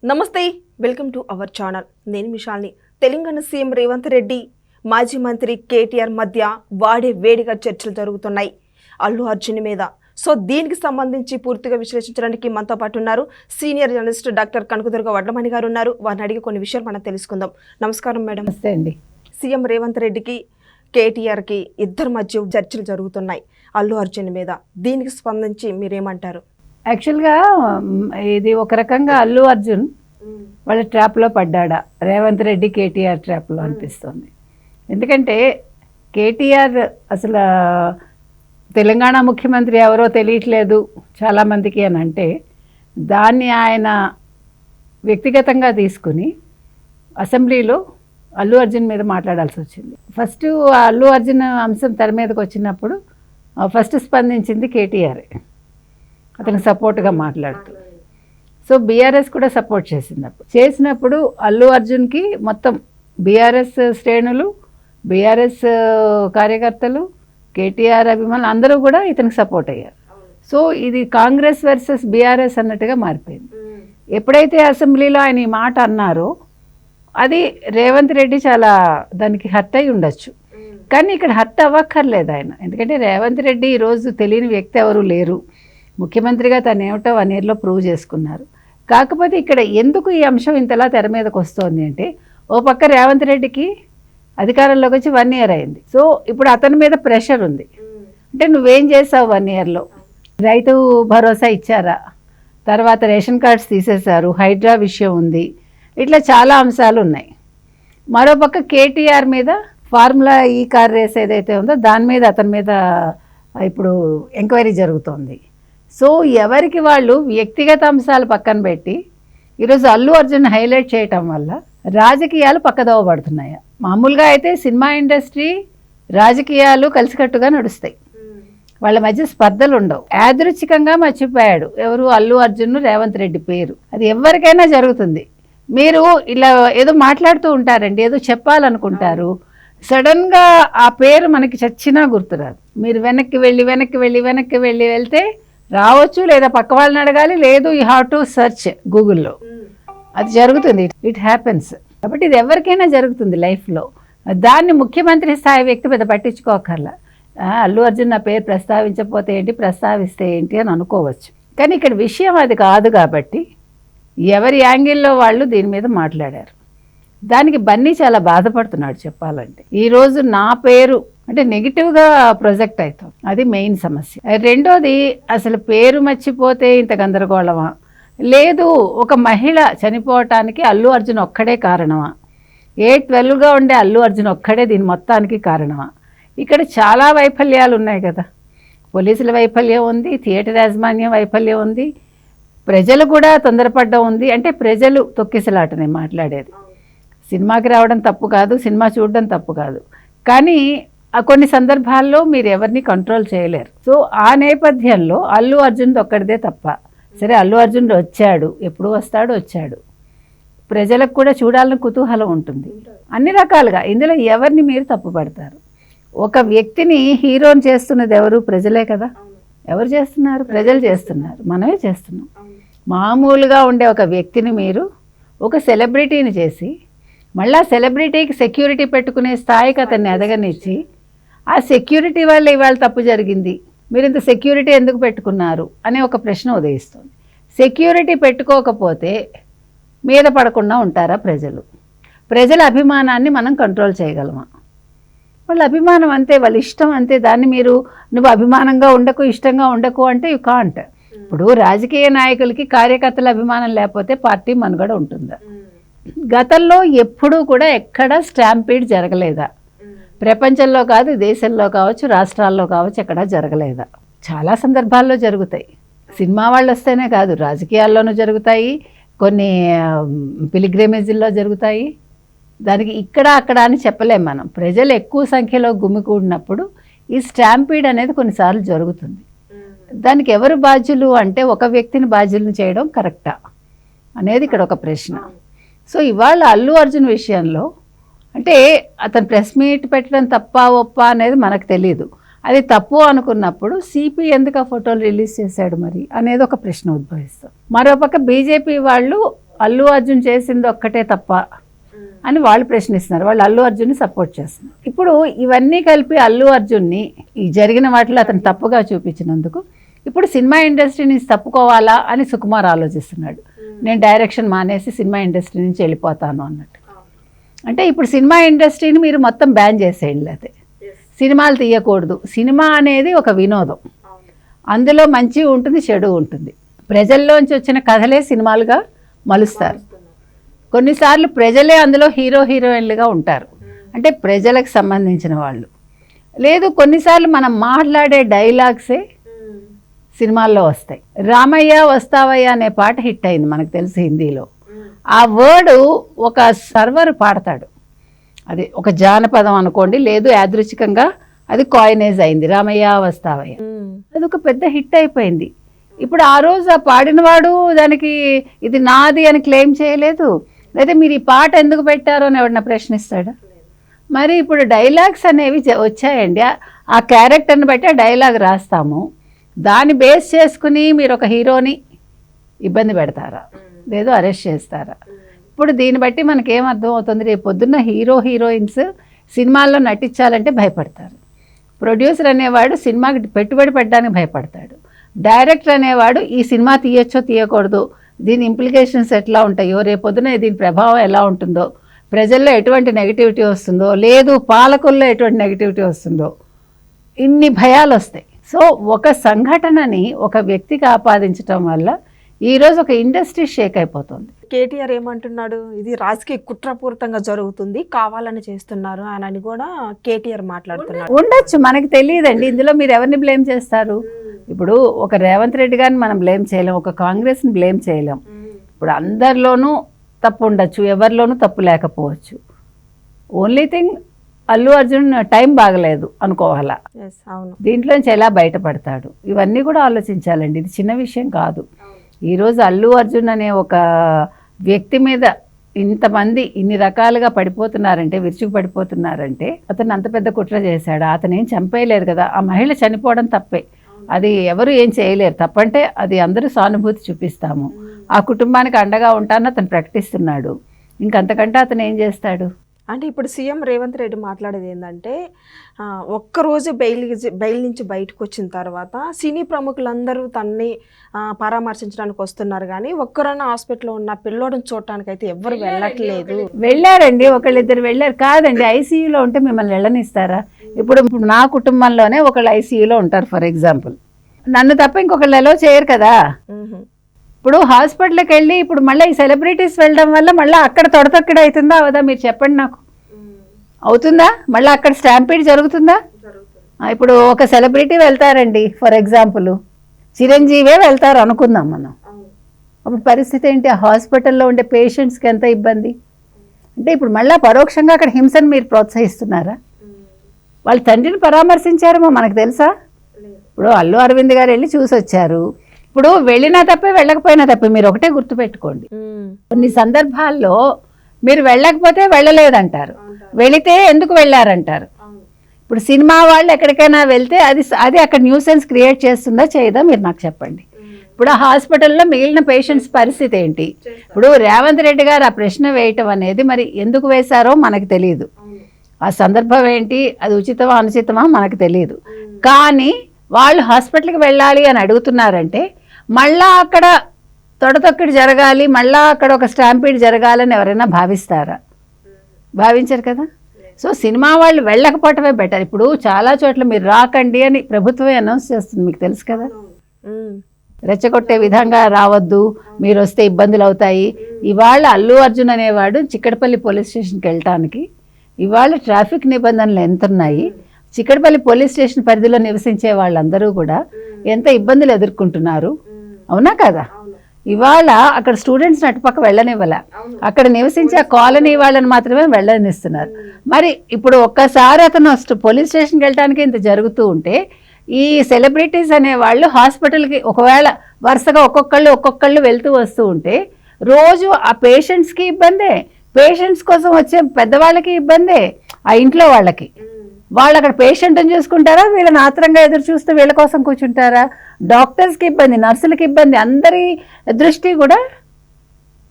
నమస్తే, welcome to our channel. నేను మిషాల్ని. Telangana CM Revanth Reddy మాజీ మంత్రి కేటీఆర్ మధ్య వేడిగా చర్చలు జరుగుతున్నాయి అల్లు అర్జున్ మీద. సో దీనికి సంబంధించి పూర్తిగా విశ్లేషించడానికి మనతో పాటు ఉన్నారు senior journalist doctor Kanakadurga Vadlamani గారు ఉన్నారు. వారిని అడిగి కొన్ని విషయాలు మనం తెలుసుకుందాం. నమస్కారం మేడం. నమస్తే అండి. సీఎం రేవంత్ రెడ్డికి కేటీఆర్కి ఇద్దరి మధ్య చర్చలు జరుగుతున్నాయి అల్లు అర్జున్ మీద. దీనికి స్పందించి మీరేమంటారు? యాక్చువల్గా ఇది ఒక రకంగా అల్లు అర్జున్ వాళ్ళ ట్రాప్లో పడ్డాడా, రేవంత్ రెడ్డి కేటీఆర్ ట్రాప్లో అనిపిస్తుంది. ఎందుకంటే కేటీఆర్ అసలు తెలంగాణ ముఖ్యమంత్రి ఎవరో తెలియట్లేదు చాలామందికి అని అంటే, దాన్ని ఆయన వ్యక్తిగతంగా తీసుకుని అసెంబ్లీలో అల్లు అర్జున్ మీద మాట్లాడాల్సి వచ్చింది. ఫస్ట్ అల్లు అర్జున్ అంశం తెర మీదకి వచ్చినప్పుడు ఫస్ట్ స్పందించింది కేటీఆర్, అతనికి సపోర్ట్గా మాట్లాడుతూ. సో బీఆర్ఎస్ కూడా సపోర్ట్ చేసినప్పుడు అల్లు అర్జున్కి మొత్తం బీఆర్ఎస్ శ్రేణులు, బీఆర్ఎస్ కార్యకర్తలు, కేటీఆర్ అభిమానులు అందరూ కూడా ఇతనికి సపోర్ట్ అయ్యారు. సో ఇది కాంగ్రెస్ వర్సెస్ బీఆర్ఎస్ అన్నట్టుగా మారిపోయింది. ఎప్పుడైతే అసెంబ్లీలో ఆయన ఈ మాట అన్నారో అది రేవంత్ రెడ్డి చాలా దానికి హర్ట్ అయి ఉండొచ్చు. కానీ ఇక్కడ హర్ట్ అవ్వక్కర్లేదు ఆయన, ఎందుకంటే రేవంత్ రెడ్డి ఈరోజు తెలియని వ్యక్తి ఎవరు లేరు. ముఖ్యమంత్రిగా తను ఏమిటో 1 yearలో ప్రూవ్ చేసుకున్నారు. కాకపోతే ఇక్కడ ఎందుకు ఈ అంశం ఇంతలా తెర మీదకి వస్తుంది అంటే, ఓ పక్క రేవంత్ రెడ్డికి అధికారంలోకి వచ్చి 1 year అయింది. సో ఇప్పుడు అతని మీద ప్రెషర్ ఉంది. అంటే నువ్వేం చేసావు 1 yearలో? రైతు భరోసా ఇచ్చారా? తర్వాత రేషన్ కార్డ్స్ తీసేశారు, హైడ్రా విషయం ఉంది, ఇట్లా చాలా అంశాలు ఉన్నాయి. మరోపక్క కేటీఆర్ మీద ఫార్ములా ఈ కార్ రేస్ ఏదైతే ఉందో దాని మీద అతని మీద ఇప్పుడు ఎంక్వైరీ జరుగుతోంది. సో ఎవరికి వాళ్ళు వ్యక్తిగత అంశాలు పక్కన పెట్టి ఈరోజు అల్లు అర్జున్ హైలైట్ చేయటం వల్ల రాజకీయాలు పక్కదోవ పడుతున్నాయి. మామూలుగా అయితే సినిమా ఇండస్ట్రీ రాజకీయాలు కలిసికట్టుగా నడుస్తాయి, వాళ్ళ మధ్య స్పర్ధలు ఉండవు. యాదృచ్ఛికంగా మర్చిపోయాడు ఎవరు? అల్లు అర్జున్ రేవంత్ రెడ్డి పేరు. అది ఎవరికైనా జరుగుతుంది. మీరు ఇలా ఏదో మాట్లాడుతూ ఉంటారండి, ఏదో చెప్పాలనుకుంటారు, సడన్గా ఆ పేరు మనకి చచ్చినా గుర్తురాదు. మీరు వెనక్కి వెళ్ళి వెళ్తే రావచ్చు, లేదా పక్క వాళ్ళని అడగాలి, లేదు యూ హ్యావ్ టు సెర్చ్ గూగుల్లో. అది జరుగుతుంది, ఇట్ హ్యాపెన్స్. కాబట్టి ఇది ఎవరికైనా జరుగుతుంది లైఫ్లో. దాన్ని ముఖ్యమంత్రి స్థాయి వ్యక్తి పెద్ద పట్టించుకోకర్లా. అల్లు అర్జున్ నా పేరు ప్రస్తావించకపోతే ఏంటి, ప్రస్తావిస్తే ఏంటి అని అనుకోవచ్చు. కానీ ఇక్కడ విషయం అది కాదు. కాబట్టి ఎవరి యాంగిల్లో వాళ్ళు దీని మీద మాట్లాడారు. దానికి బన్నీ చాలా బాధపడుతున్నాడు చెప్పాలంటే. ఈరోజు నా పేరు అంటే నెగిటివ్గా ప్రొజెక్ట్ అవుతాం, అది మెయిన్ సమస్య. రెండోది, అసలు పేరు మర్చిపోతే ఇంత గందరగోళమా? లేదు, ఒక మహిళ చనిపోవటానికి అల్లు అర్జున్ ఒక్కడే కారణమా? 8-12గా ఉండే అల్లు అర్జున్ ఒక్కడే దీని మొత్తానికి కారణమా? ఇక్కడ చాలా వైఫల్యాలు ఉన్నాయి కదా. పోలీసుల వైఫల్యం ఉంది, థియేటర్ యాజమాన్యం వైఫల్యం ఉంది, ప్రజలు కూడా తొందరపడ్డం ఉంది. అంటే ప్రజలు తొక్కిసలాటనే మాట్లాడేది. సినిమాకి రావడం తప్పు కాదు, సినిమా చూడడం తప్పు కాదు, కానీ కొన్ని సందర్భాల్లో మీరు ఎవరిని కంట్రోల్ చేయలేరు. సో ఆ నేపథ్యంలో అల్లు అర్జున్ ఒక్కడిదే తప్ప. సరే, అల్లు అర్జున్ వచ్చాడు, ఎప్పుడు వచ్చాడు, ప్రజలకు కూడా చూడాలని కుతూహలం ఉంటుంది అన్ని రకాలుగా. ఇందులో ఎవరిని మీరు తప్పు పడతారు? ఒక వ్యక్తిని హీరోని చేస్తున్నది ఎవరు? ప్రజలే కదా. ఎవరు చేస్తున్నారు? ప్రజలు చేస్తున్నారు, మనమే చేస్తున్నాం. మామూలుగా ఉండే ఒక వ్యక్తిని మీరు ఒక సెలబ్రిటీని చేసి, మళ్ళా సెలబ్రిటీకి సెక్యూరిటీ పెట్టుకునే స్థాయికి అతన్ని ఎదగనిచ్చి, ఆ సెక్యూరిటీ వల్ల ఇవాళ తప్పు జరిగింది, మీరు ఇంత సెక్యూరిటీ ఎందుకు పెట్టుకున్నారు అనే ఒక ప్రశ్న ఉదయిస్తుంది. సెక్యూరిటీ పెట్టుకోకపోతే మీద పడకుండా ఉంటారా ప్రజలు? ప్రజల అభిమానాన్ని మనం కంట్రోల్ చేయగలమా? వాళ్ళ అభిమానం అంతే, వాళ్ళ ఇష్టం అంతే. దాన్ని మీరు నువ్వు అభిమానంగా ఉండకు, ఇష్టంగా ఉండకు అంటే యు కాంట్. ఇప్పుడు రాజకీయ నాయకులకి కార్యకర్తల అభిమానం లేకపోతే పార్టీ మనుగడ ఉంటుందా? గతంలో ఎప్పుడూ కూడా ఎక్కడ స్టాంపీడ్ జరగలేదా? ప్రపంచంలో కాదు, దేశంలో కావచ్చు, రాష్ట్రాల్లో కావచ్చు, ఎక్కడ జరగలేదా? చాలా సందర్భాల్లో జరుగుతాయి. సినిమా వాళ్ళు వస్తేనే కాదు, రాజకీయాల్లోనూ జరుగుతాయి, కొన్ని పిలిగ్రిమేజీల్లో జరుగుతాయి. దానికి ఇక్కడ అక్కడ అని చెప్పలేం మనం. ప్రజలు ఎక్కువ సంఖ్యలో గుమికూడినప్పుడు ఈ స్టాంపీడ్ అనేది కొన్నిసార్లు జరుగుతుంది. దానికి ఎవరు బాధ్యులు అంటే, ఒక వ్యక్తిని బాధ్యులను చేయడం కరెక్టా అనేది ఇక్కడ ఒక ప్రశ్న. సో ఇవాళ అల్లు అర్జున్ విషయంలో అంటే అతను ప్రెస్ మీట్ పెట్టడం తప్ప ఒప్ప అనేది మనకు తెలియదు. అది తప్పు అనుకున్నప్పుడు సిపి ఎందుకు ఆ ఫోటోలు రిలీజ్ చేశాడు మరి అనేది ఒక ప్రశ్న ఉద్భవిస్తుంది. మరోపక్క బీజేపీ వాళ్ళు అల్లు అర్జున్ చేసింది ఒక్కటే తప్ప అని వాళ్ళు ప్రశ్నిస్తున్నారు. వాళ్ళు అల్లు అర్జున్ని సపోర్ట్ చేస్తున్నారు. ఇప్పుడు ఇవన్నీ కలిపి అల్లు అర్జున్ని ఈ జరిగిన వాటిలో అతను తప్పుగా చూపించినందుకు ఇప్పుడు సినిమా ఇండస్ట్రీ నుంచి తప్పుకోవాలా అని సుకుమార్ ఆలోచిస్తున్నాడు. నేను డైరెక్షన్ మానేసి సినిమా ఇండస్ట్రీ నుంచి వెళ్ళిపోతాను అన్నట్టు. అంటే ఇప్పుడు సినిమా ఇండస్ట్రీని మీరు మొత్తం బ్యాన్ చేసేయండి, లేకపోతే సినిమాలు తీయకూడదు. సినిమా అనేది ఒక వినోదం, అందులో మంచి ఉంటుంది, చెడు ఉంటుంది. ప్రజల్లోంచి వచ్చిన కథలే సినిమాలుగా మలుస్తారు. కొన్నిసార్లు ప్రజలే అందులో హీరో హీరోయిన్లుగా ఉంటారు, అంటే ప్రజలకు సంబంధించిన వాళ్ళు. లేదు, కొన్నిసార్లు మనం మాట్లాడే డైలాగ్సే సినిమాల్లో వస్తాయి. రామయ్య వస్తావయ్య అనే పాట హిట్ అయింది, మనకు తెలిసి హిందీలో. ఆ వర్డు ఒక సర్వర్ పాడతాడు, అది ఒక జానపదం అనుకోండి, లేదు యాదృచ్ఛికంగా అది కాయినేజ్ అయింది, రామయ్య వస్తావయ్య. అది ఒక పెద్ద హిట్ అయిపోయింది. ఇప్పుడు ఆ రోజు ఆ పాడినవాడు దానికి ఇది నాది అని క్లెయిమ్ చేయలేదు, లేదా మీరు ఈ పాట ఎందుకు పెట్టారో అని ఎవడన్నా ప్రశ్నిస్తాడా? మరి ఇప్పుడు డైలాగ్స్ అనేవి వచ్చాయండి, ఆ క్యారెక్టర్ని బట్టి ఆ డైలాగ్ రాస్తాము, దాన్ని బేస్ చేసుకుని మీరు ఒక హీరోని ఇబ్బంది పెడతారా, లేదు అరెస్ట్ చేస్తారా? ఇప్పుడు దీన్ని బట్టి మనకేం అర్థం అవుతుంది, రేపు పొద్దున్న హీరో హీరోయిన్స్ సినిమాల్లో నటించాలంటే భయపడతారు. ప్రొడ్యూసర్ అనేవాడు సినిమాకి పెట్టుబడి పెట్టడానికి భయపడతాడు. డైరెక్టర్ అనేవాడు ఈ సినిమా తీయచ్చో తీయకూడదు, దీని ఇంప్లికేషన్స్ ఎట్లా ఉంటాయో, రేపొద్దున దీని ప్రభావం ఎలా ఉంటుందో, ప్రజల్లో ఎటువంటి నెగిటివిటీ వస్తుందో, లేదు పాలకుల్లో ఎటువంటి నెగిటివిటీ వస్తుందో, ఇన్ని భయాలు వస్తాయి. సో ఒక సంఘటనని ఒక వ్యక్తికి ఆపాదించడం వల్ల ఈరోజు ఒక ఇండస్ట్రీ షేక్ అయిపోతుంది. కేటీఆర్ ఏమంటున్నాడు, ఇది రాజకీయ కుట్రపూరితంగా జరుగుతుంది, కావాలని చేస్తున్నారు అని కూడా కేటీఆర్ మాట్లాడుతున్నాడు. ఉండొచ్చు, మనకి తెలియదండి. ఇందులో మీరు ఎవరిని బ్లేమ్ చేస్తారు? ఇప్పుడు ఒక రేవంత్ రెడ్డి గారిని మనం బ్లేమ్ చేయలేం, ఒక కాంగ్రెస్ని బ్లేమ్ చేయలేం. ఇప్పుడు అందరిలోనూ తప్పు ఉండొచ్చు, ఎవరిలోనూ తప్పు లేకపోవచ్చు. Only thing Allu Arjun time బాగలేదు అనుకోవాలా, దీంట్లోంచి ఎలా బయటపడతాడు, ఇవన్నీ కూడా ఆలోచించాలండి. ఇది చిన్న విషయం కాదు. ఈరోజు అల్లు అర్జున్ అనే ఒక వ్యక్తి మీద ఇంతమంది ఇన్ని రకాలుగా పడిపోతున్నారంటే, విరుచుకు పడిపోతున్నారంటే, అతను అంత పెద్ద కుట్ర చేశాడు. అతను ఏం చంపేయలేరు కదా, ఆ మహిళ చనిపోవడం తప్పే, అది ఎవరు ఏం చేయలేరు. తప్పంటే అది అందరూ సానుభూతి చూపిస్తాము, ఆ కుటుంబానికి అండగా ఉంటానని అతను ప్రకటిస్తున్నాడు. ఇంకంతకంటే అతను ఏం చేస్తాడు? అంటే ఇప్పుడు సీఎం రేవంత్ రెడ్డి మాట్లాడేది ఏంటంటే, ఒక్కరోజు బెయిల్ నుంచి బయటకు వచ్చిన తర్వాత సినీ ప్రముఖులందరూ తనని పరామర్శించడానికి వస్తున్నారు, కానీ ఒక్కరైనా హాస్పిటల్లో ఉన్న పిల్లోడిని చూడటానికి అయితే ఎవరు వెళ్ళట్లేదు. వెళ్ళారండి, ఒకళ్ళిద్దరు వెళ్ళారు. కాదండి, ఐసీయూలో ఉంటే మిమ్మల్ని వెళ్ళనిస్తారా? ఇప్పుడు నా కుటుంబంలోనే ఒకళ్ళు ఐసీయూలో ఉంటారు ఫర్ ఎగ్జాంపుల్, నన్ను తప్ప ఇంకొకళ్ళు ఎలా చేయరు కదా. ఇప్పుడు హాస్పిటల్కి వెళ్ళి ఇప్పుడు మళ్ళీ ఈ సెలబ్రిటీస్ వెళ్ళడం వల్ల మళ్ళీ అక్కడ తొడతొక్కడ అవుతుందా అవదా? మీరు చెప్పండి నాకు, అవుతుందా? మళ్ళీ అక్కడ స్టాంపీడ్ జరుగుతుందా? ఇప్పుడు ఒక సెలబ్రిటీ వెళ్తారండి, ఫర్ ఎగ్జాంపుల్ చిరంజీవే వెళ్తారు అనుకుందాం మనం, అప్పుడు పరిస్థితి ఏంటి? ఆ హాస్పిటల్లో ఉండే పేషెంట్స్కి ఎంత ఇబ్బంది. అంటే ఇప్పుడు మళ్ళీ పరోక్షంగా అక్కడ హింసను మీరు ప్రోత్సహిస్తున్నారా? వాళ్ళ తండ్రిని పరామర్శించారేమో మనకు తెలుసా? ఇప్పుడు అల్లు అరవింద్ గారు వెళ్ళి చూసి వచ్చారు. ఇప్పుడు వెళ్ళినా తప్పే వెళ్ళకపోయినా తప్పే, మీరు ఒకటే గుర్తుపెట్టుకోండి. కొన్ని సందర్భాల్లో మీరు వెళ్ళకపోతే వెళ్ళలేదంటారు, వెళితే ఎందుకు వెళ్ళారంటారు. ఇప్పుడు సినిమా వాళ్ళు ఎక్కడికైనా వెళ్తే అది అక్కడ న్యూసెన్స్ క్రియేట్ చేస్తుందా చేయదా మీరు నాకు చెప్పండి. ఇప్పుడు ఆ హాస్పిటల్లో మిగిలిన పేషెంట్స్ పరిస్థితి ఏంటి? ఇప్పుడు రేవంత్ రెడ్డి గారు ఆ ప్రశ్న వేయటం అనేది మరి ఎందుకు వేశారో మనకు తెలియదు, ఆ సందర్భం ఏంటి, అది ఉచితమా అనుచితమా మనకు తెలియదు. కానీ వాళ్ళు హాస్పిటల్కి వెళ్ళాలి అని అడుగుతున్నారంటే మళ్ళా అక్కడ తొడతొక్కడి జరగాలి, మళ్ళా అక్కడ ఒక స్టాంపీడ్ జరగాలని ఎవరైనా భావిస్తారా? భావించరు కదా. సో సినిమా వాళ్ళు వెళ్ళకపోవటమే బెటర్. ఇప్పుడు చాలా చోట్ల మీరు రాకండి అని ప్రభుత్వమే అనౌన్స్ చేస్తుంది, మీకు తెలుసు కదా. రెచ్చగొట్టే విధంగా రావద్దు, మీరు వస్తే ఇబ్బందులు అవుతాయి. ఇవాళ అల్లు అర్జున్ అనేవాడు చిక్కడపల్లి పోలీస్ స్టేషన్కి వెళ్ళటానికి ఇవాళ ట్రాఫిక్ నిబంధనలు ఎంత ఉన్నాయి, చిక్కడపల్లి పోలీస్ స్టేషన్ పరిధిలో నివసించే వాళ్ళందరూ కూడా ఎంత ఇబ్బందులు ఎదుర్కొంటున్నారు, అవునా కదా. ఇవాళ అక్కడ స్టూడెంట్స్ని అటుపక్క వెళ్ళనివ్వాల, అక్కడ నివసించే కాలనీ వాళ్ళని మాత్రమే వెళ్ళనిస్తున్నారు. మరి ఇప్పుడు ఒక్కసారి అతను పోలీస్ స్టేషన్కి వెళ్ళడానికి ఇంత జరుగుతూ ఉంటే ఈ సెలబ్రిటీస్ అనేవాళ్ళు హాస్పిటల్కి ఒకవేళ వరుసగా ఒక్కొక్కళ్ళు వెళ్తూ వస్తూ ఉంటే రోజు ఆ పేషెంట్స్కి ఇబ్బందే, పేషెంట్స్ కోసం వచ్చే పెద్దవాళ్ళకి ఇబ్బందే, ఆ ఇంట్లో వాళ్ళకి. వాళ్ళు అక్కడ పేషెంట్ని చూసుకుంటారా, వీళ్ళని ఆత్రంగా ఎదురు చూస్తూ వీళ్ళ కోసం కూర్చుంటారా? డాక్టర్స్కి ఇబ్బంది, నర్సులకి ఇబ్బంది, అందరి దృష్టి కూడా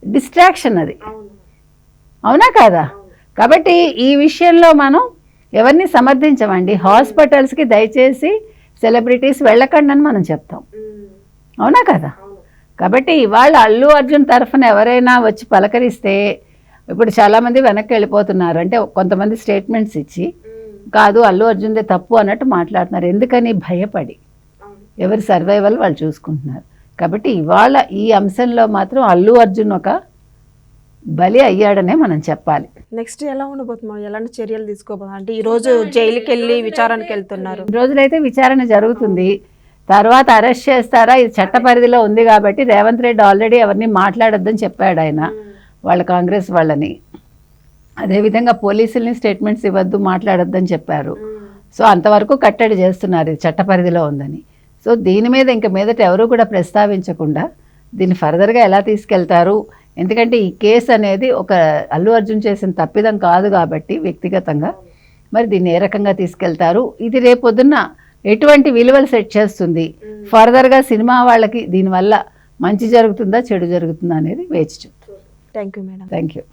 డిస్ట్రాక్షన్ అది, అవునా కాదా? కాబట్టి ఈ విషయంలో మనం ఎవరిని సమర్థించమండి. హాస్పిటల్స్కి దయచేసి సెలబ్రిటీస్ వెళ్ళకండి అని మనం చెప్తాం, అవునా కదా? కాబట్టి ఇవాళ అల్లు అర్జున్ తరఫున ఎవరైనా వచ్చి పలకరిస్తే ఇప్పుడు చాలామంది వెనక్కి వెళ్ళిపోతున్నారు. అంటే కొంతమంది స్టేట్మెంట్స్ ఇచ్చి కాదు అల్లు అర్జున్దే తప్పు అన్నట్టు మాట్లాడుతున్నారు. ఎందుకని? భయపడి. ఎవరి సర్వైవల్ వాళ్ళు చూసుకుంటున్నారు. కాబట్టి ఇవాళ ఈ అంశంలో మాత్రం అల్లు అర్జున్ ఒక బలి అయ్యాడనే మనం చెప్పాలి. నెక్స్ట్ ఎలా ఉండబోతున్నాం, ఎలాంటి చర్యలు తీసుకోబోతున్నాం? అంటే ఈ రోజు జైలుకి వెళ్ళి విచారణకి వెళ్తున్నారు. ఈ రోజులైతే విచారణ జరుగుతుంది, తర్వాత అరెస్ట్ చేస్తారా? ఇది చట్ట పరిధిలో ఉంది కాబట్టి రేవంత్ రెడ్డి ఆల్రెడీ ఎవరిని మాట్లాడొద్దని చెప్పాడు ఆయన వాళ్ళ కాంగ్రెస్ వాళ్ళని. అదేవిధంగా పోలీసుల్ని స్టేట్మెంట్స్ ఇవ్వద్దు, మాట్లాడొద్దని చెప్పారు. సో అంతవరకు కట్టడి చేస్తున్నారు, ఇది చట్ట పరిధిలో ఉందని. సో దీని మీద ఇంక మీదట ఎవరు కూడా ప్రస్తావించకుండా దీన్ని ఫర్దర్గా ఎలా తీసుకెళ్తారు? ఎందుకంటే ఈ కేసు అనేది ఒక అల్లు అర్జున్ చేసిన తప్పిదం కాదు కాబట్టి వ్యక్తిగతంగా మరి దీన్ని ఏ రకంగా తీసుకెళ్తారు, ఇది రేపొద్దున్న ఎటువంటి విలువలు సెట్ చేస్తుంది, ఫర్దర్గా సినిమా వాళ్ళకి దీనివల్ల మంచి జరుగుతుందా చెడు జరుగుతుందా అనేది వేచి చూద్దాం. Thank you madam. Thank you.